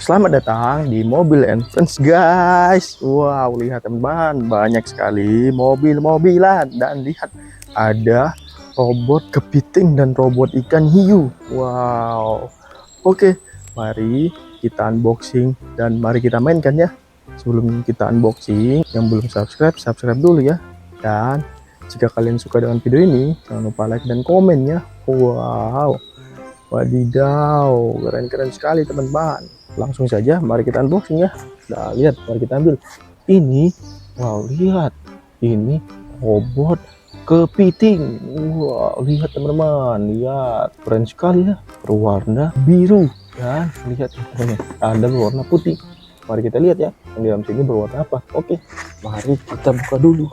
Selamat datang di Mobil and Friends guys. Wow, lihat teman-teman, banyak sekali mobil-mobilan. Dan lihat, ada robot kepiting dan robot ikan hiu. Wow. Oke, mari kita unboxing dan mari kita mainkan ya. Sebelum kita unboxing, yang belum subscribe, subscribe dulu ya. Dan jika kalian suka dengan video ini, jangan lupa like dan komen ya. Wow, wadidaw, keren-keren sekali teman-teman. Langsung saja mari kita unboxing ya. Nah, lihat, mari kita ambil ini. Wow, lihat, ini robot kepiting. Wow, lihat teman-teman, lihat, keren sekali ya, berwarna biru dan lihat teman-teman, ada berwarna putih. Mari kita lihat ya, yang di dalam sini berwarna apa. Oke, mari kita buka dulu,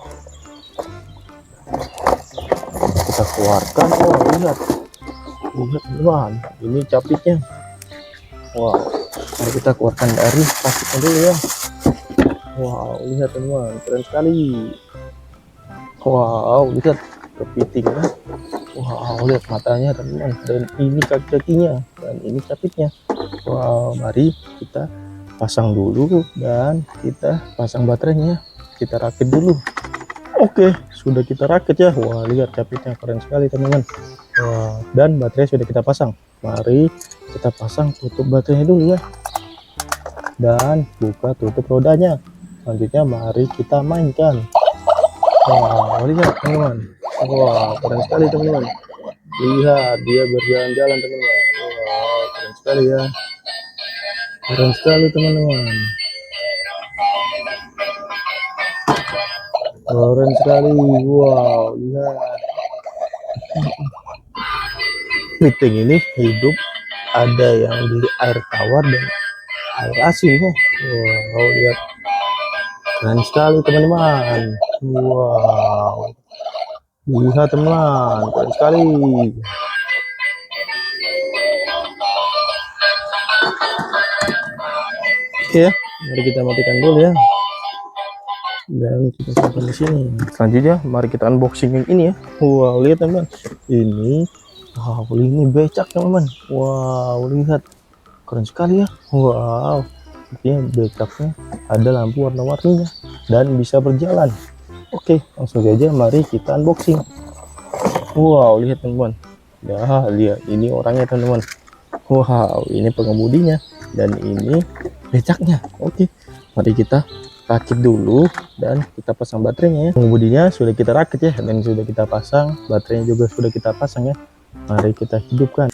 kita keluarkan. Wow, lihat teman-teman, ini capitnya. Wow, mari kita keluarkan dari plastiknya dulu ya. Wow, lihat teman-teman, keren sekali. Wow, lihat kepitingnya. Wow, lihat matanya teman-teman, dan ini kaki-kakinya, dan ini capitnya. Wow, mari kita pasang dulu dan kita pasang baterainya. Kita rakit dulu. Oke, sudah kita rakit ya. Wah, lihat capitnya, keren sekali teman-teman. Wah, dan baterai sudah kita pasang. Mari kita pasang tutup baterainya dulu ya, dan buka tutup rodanya. Selanjutnya mari kita mainkan. Wah, lihat teman-teman. Wah, keren sekali teman-teman. Lihat, dia berjalan-jalan teman-teman. Wah, keren sekali ya, keren sekali teman-teman, keren sekali. Wow, lihat, kepiting ini hidup ada yang di air tawar dan air asin ya. Wow, lihat, keren sekali teman-teman. Wow, lihat teman, keren sekali. Oke ya, mari kita matikan dulu ya, dan kita simpan di sini. Selanjutnya mari kita unboxing yang ini ya. Wow, lihat teman-teman, ini wow, ini becak teman-teman. Wow, lihat, keren sekali ya. Wow, artinya becaknya ada lampu warna-warninya dan bisa berjalan. Oke, langsung saja mari kita unboxing. Wow, lihat teman-teman. Ya, lihat, ini orangnya teman-teman. Wow, ini pengemudinya dan ini becaknya. Oke, mari kita rakit dulu dan kita pasang baterainya ya. Pengemudinya sudah kita rakit ya, dan sudah kita pasang, baterainya juga sudah kita pasang ya. Mari kita hidupkan.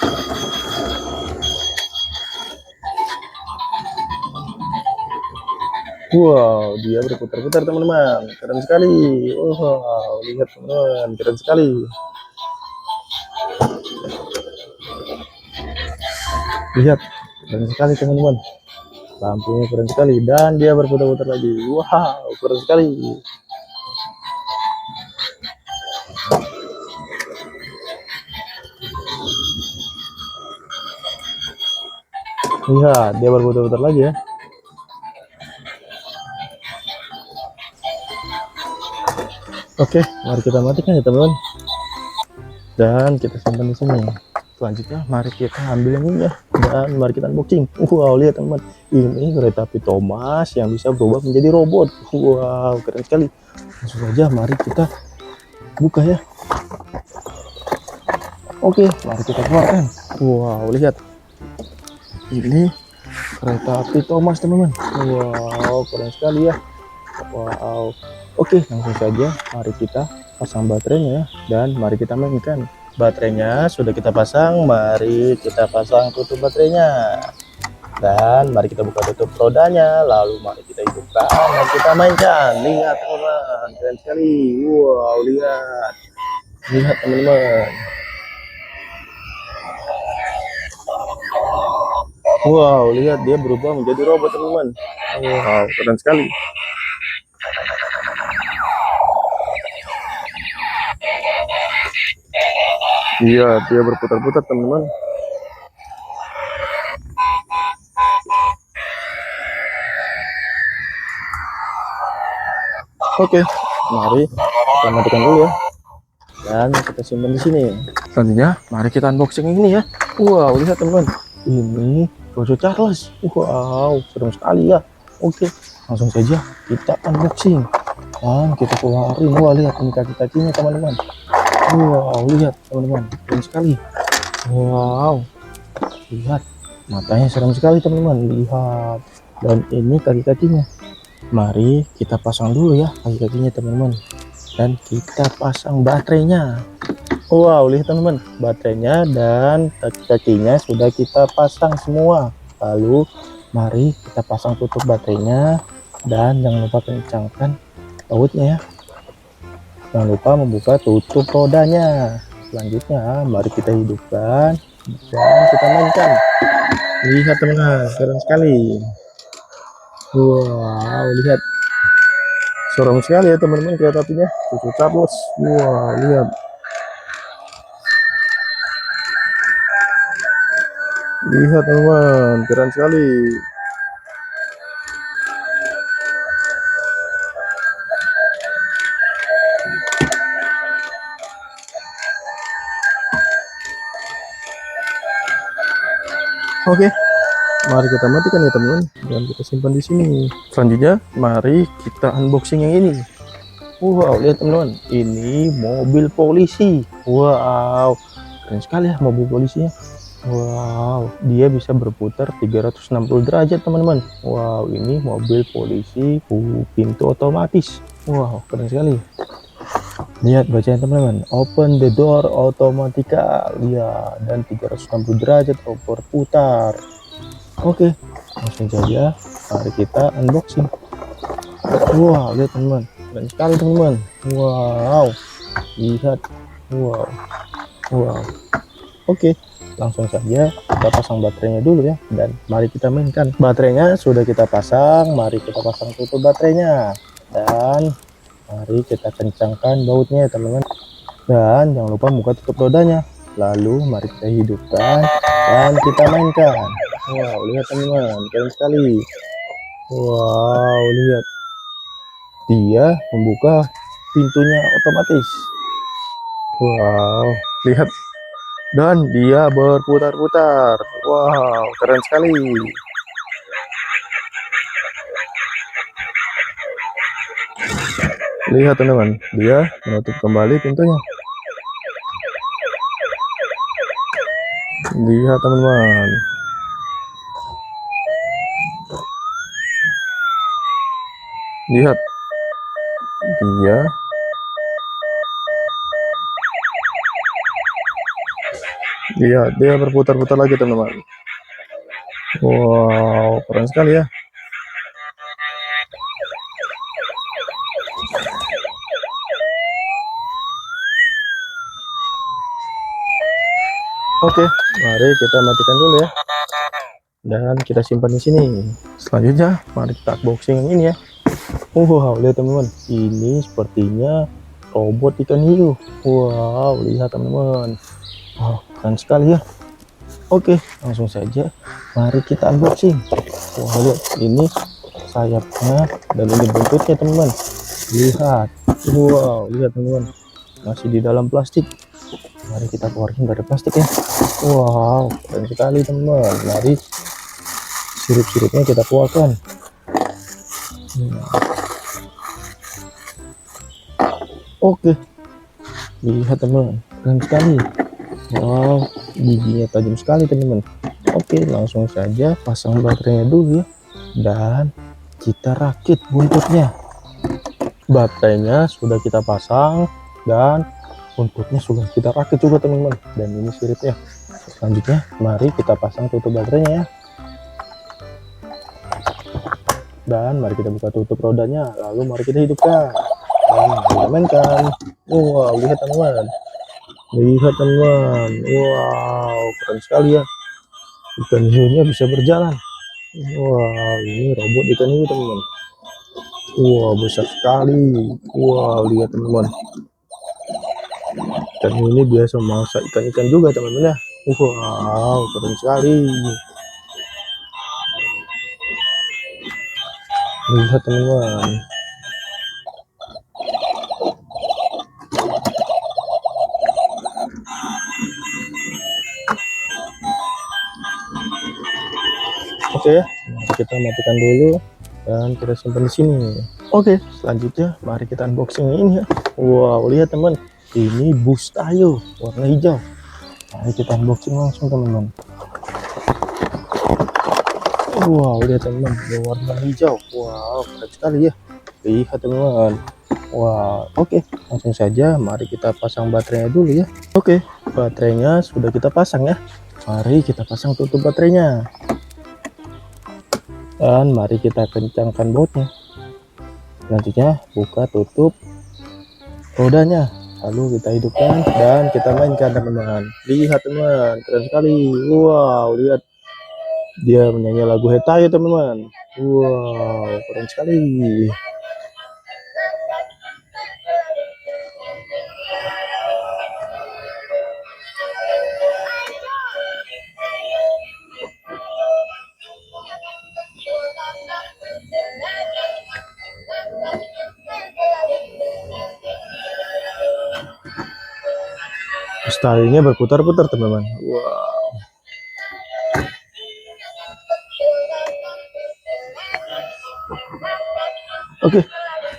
Wow, dia berputar-putar teman-teman, keren sekali. Wow, lihat teman-teman, keren sekali. Lihat, keren sekali teman-teman, lampunya keren sekali dan dia berputar-putar lagi. Wow, keren sekali. Lihat, dia berputar-putar lagi ya. Oke, mari kita matikan ya teman-teman, dan kita simpan di sini. Selanjutnya mari kita ambil yang ini ya, dan mari kita unboxing. Wow, lihat teman-teman, ini kereta api Thomas yang bisa berubah menjadi robot. Wow, keren sekali. Langsung saja mari kita buka ya. Oke, mari kita keluarkan. Wow, lihat, ini kereta api Thomas teman-teman. Wow, keren sekali ya. Wow, oke, langsung saja mari kita pasang baterainya ya, dan mari kita mainkan. Baterainya sudah kita pasang, mari kita pasang tutup baterainya, dan mari kita buka tutup rodanya, lalu mari kita hidupkan dan kita mainkan. Lihat teman-teman, keren sekali. Wow, lihat teman-teman. Wow, lihat, dia berubah menjadi robot teman-teman. Wow, keren sekali. Iya, dia berputar-putar teman-teman. Oke, mari kita matikan dulu ya, dan kita simpan di sini. Selanjutnya mari kita unboxing ini ya. Wow, lihat teman-teman, ini Dojo Charles. Wow, serem sekali ya. Oke, langsung saja kita unboxing dan kita keluarin. Wah, lihat ini kaki-kakinya teman-teman. Wow, lihat teman-teman, keren sekali. Wow, lihat matanya serem sekali teman-teman. Lihat, dan ini kaki-kakinya. Mari kita pasang dulu ya kaki-kakinya teman-teman, dan kita pasang baterainya. Wow, lihat teman-teman, baterainya dan kaki-kakinya sudah kita pasang semua. Lalu mari kita pasang tutup baterainya, dan jangan lupa kencangkan bautnya ya. Jangan lupa membuka tutup rodanya. Selanjutnya mari kita hidupkan dan kita mainkan. Lihat teman-teman, keren sekali. Wow, lihat, serem sekali ya teman-teman kereta apinya. Cucu cabut. Wow, lihat. Lihat teman-teman, keren sekali. Oke, mari kita matikan ya teman-teman, dan kita simpan di sini. Selanjutnya, mari kita unboxing yang ini. Wow, lihat teman-teman, ini mobil polisi. Wow, keren sekali ya mobil polisinya. Wow, dia bisa berputar 360 derajat teman-teman. Wow, ini mobil polisi pintu otomatis. Wow, keren sekali. Lihat bacaan teman-teman, open the door automatika. Ya, dan 360 derajat berputar. Oke, langsung saja mari kita unboxing. Wow, lihat teman-teman, keren sekali teman-teman. Wow, lihat. Wow, wow. Oke, langsung saja kita pasang baterainya dulu ya, dan mari kita mainkan. Baterainya sudah kita pasang, mari kita pasang tutup baterainya, dan mari kita kencangkan bautnya ya teman-teman, dan jangan lupa buka tutup rodanya. Lalu mari kita hidupkan dan kita mainkan. Wow, lihat teman-teman, keren sekali. Wow, lihat, dia membuka pintunya otomatis. Wow, lihat, dan dia berputar-putar. Wow, keren sekali. Lihat teman-teman, dia menutup kembali pintunya. Lihat teman-teman. Lihat, dia berputar-putar lagi teman-teman. Wow, keren sekali ya. Oke, mari kita matikan dulu ya, dan kita simpan di sini. Selanjutnya mari kita unboxing yang ini ya. Wow, lihat teman-teman, ini sepertinya robot ikan hiu. Wow, lihat teman-teman. Wow, keren sekali ya. Oke, langsung saja mari kita unboxing. Wah, lihat, ini sayapnya dan ini buntutnya teman-teman. Lihat. Wow, lihat teman-teman, masih di dalam plastik. Mari kita keluarkan dari plastik ya. Wow, keren sekali teman-teman. Mari sirup-sirupnya kita keluarkan. Oke, lihat teman-teman, keren sekali. Wow, giginya tajam sekali teman-teman. Oke, langsung saja pasang baterainya dulu ya, dan kita rakit buntutnya. Baterainya sudah kita pasang dan buntutnya sudah kita rakit juga teman-teman, dan ini siripnya. Selanjutnya mari kita pasang tutup baterainya ya, dan mari kita buka tutup rodanya. Lalu mari kita hidupkan dan kita mainkan. Wow, lihat teman-teman, lihat teman-teman. Wow, keren sekali ya, ikan hiunya bisa berjalan. Wow, ini robot ikan hiu teman-teman. Wow, besar sekali. Wow, lihat teman-teman, ikan hiu ini biasa masak ikan-ikan juga teman-teman ya. Wow, keren sekali. Lihat teman-teman. Oke ya, mari kita matikan dulu dan kita simpan di sini. Oke, selanjutnya mari kita unboxing ini ya. Wow, lihat teman, ini bus tayo warna hijau. Mari kita unboxing langsung teman-teman. Wow, lihat teman, warna hijau. Wow, keren sekali ya. Lihat teman. Wow, oke, langsung saja mari kita pasang baterainya dulu ya. Oke, baterainya sudah kita pasang ya. Mari kita pasang tutup baterainya. Dan mari kita kencangkan bautnya. Selanjutnya buka tutup rodanya, lalu kita hidupkan dan kita mainkan teman-teman. Lihat teman, keren sekali. Wow, lihat dia menyanyi lagu Hetayo teman-teman. Wow, keren sekali. Stylenya berputar-putar teman-teman. Wow. Oke,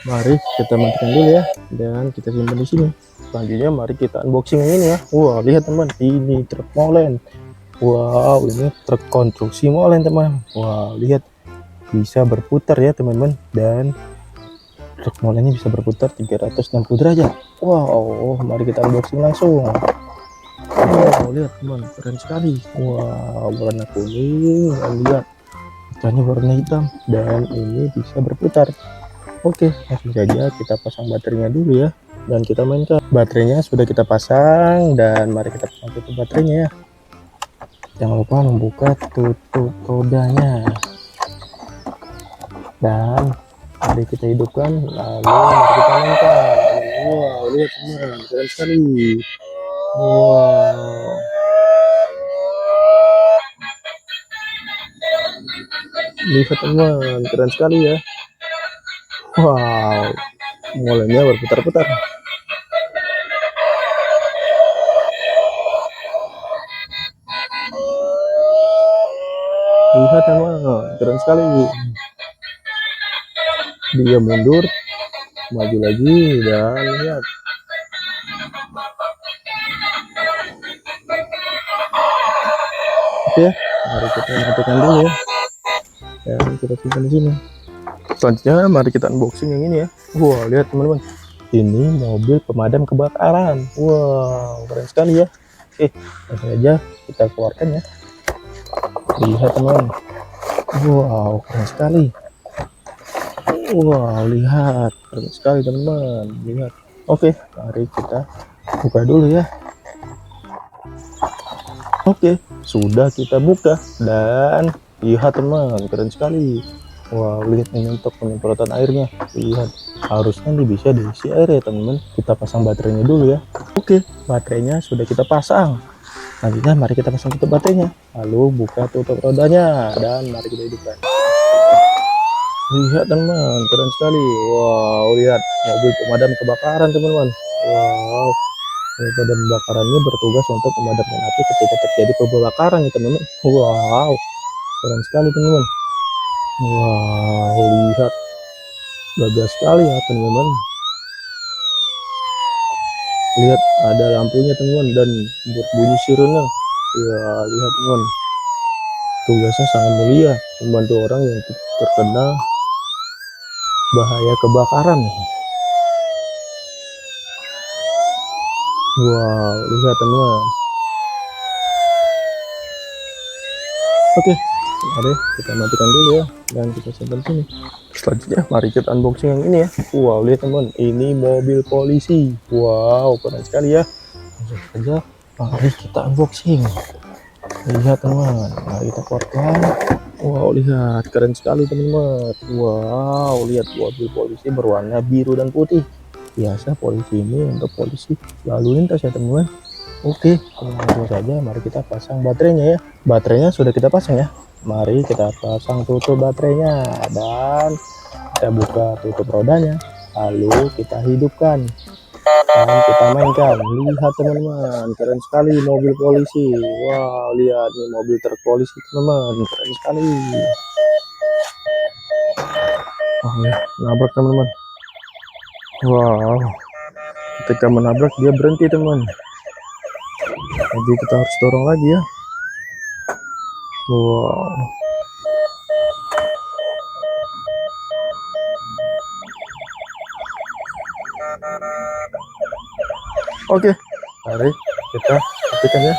mari kita matikan dulu ya dan kita simpan di sini. Selanjutnya mari kita unboxing yang ini ya. Wow, lihat teman, ini truk molen. Wow, ini truk konstruksi molen teman. Wow, lihat bisa berputar ya teman-teman, dan truk molennya bisa berputar 360 derajat. Wow, mari kita unboxing langsung. Wow, lihat teman, keren sekali. Wow, warna kuning dan lihat kacanya warna hitam dan ini bisa berputar. Oke, langsung saja kita pasang baterainya dulu ya dan kita mainkan. Baterainya sudah kita pasang dan mari kita pasang tutup baterainya ya. Jangan lupa membuka tutup rodanya dan mari kita hidupkan, lalu mari kita mainkan. Wow, lihat teman, keren sekali. Wow, lihat teman, keren sekali ya. Wow, molennya berputar-putar. Lihat teman, keren sekali. Dia mundur, maju lagi, dan lihat. Oke, mari kita matikan dulu ya dan kita simpan di sini. Selanjutnya mari kita unboxing yang ini ya. Wow, lihat teman-teman, ini mobil pemadam kebakaran. Wow, keren sekali ya. Oke, langsung aja kita keluarkan ya. Lihat teman, wow, keren sekali. Wow, lihat, keren sekali teman-teman. Lihat. Oke, mari kita buka dulu ya. Oke, sudah kita buka dan lihat teman, keren sekali. Wow, lihat ini untuk penyemprotan airnya. Lihat, harusnya ini bisa diisi air ya teman-teman. Kita pasang baterainya dulu ya. Oke, baterainya sudah kita pasang. Selanjutnya mari kita pasang tutup baterainya, lalu buka tutup rodanya dan mari kita hidupkan. Lihat teman, keren sekali. Wow, lihat mobil pemadam kebakaran teman-teman. Wow, pemadam kebakaran ini bertugas untuk memadamkan api ketika terjadi kebakaran ya teman-teman. Wow, keren sekali teman-teman. Wow, lihat, gagah sekali ya teman-teman. Lihat, ada lampunya teman-teman dan berbunyi sirene. Ya, lihat teman, tugasnya sangat mulia, membantu orang yang terkena bahaya kebakaran. Wow, lihat teman. Oke, mari kita matikan dulu ya dan kita simpan sini. Selanjutnya mari kita unboxing yang ini ya. Wow, lihat teman, ini mobil polisi. Wow, keren sekali ya. Langsung saja mari kita unboxing. Lihat teman, mari kita keluarkan. Wow, lihat, keren sekali teman-teman. Wow, lihat mobil polisi berwarna biru dan putih. Biasa polisi ini untuk polisi lalu lintas ya teman-teman. Oke, langsung saja mari kita pasang baterainya ya. Baterainya sudah kita pasang ya. Mari kita pasang tutup baterainya dan kita buka tutup rodanya, lalu kita hidupkan. Dan kita mainkan. Lihat teman-teman, keren sekali mobil polisi. Wow, lihat nih mobil truk polisi teman-teman, keren sekali. Oh ya, nabrak teman-teman. Wow, ketika menabrak dia berhenti teman. Jadi kita harus dorong lagi ya. Wow. Oke, mari kita hentikan ya.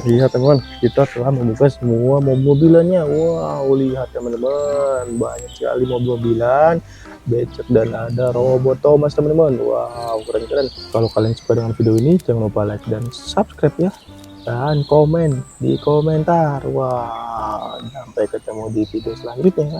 Lihat teman, kita telah membuka semua mobil-mobilannya. Wow, lihat teman-teman, banyak sekali mobil-mobilan, becak, dan ada robot Thomas teman-teman. Wow, keren-keren. Kalau kalian suka dengan video ini, jangan lupa like dan subscribe ya, dan komen di komentar. Wow, sampai ketemu di video selanjutnya.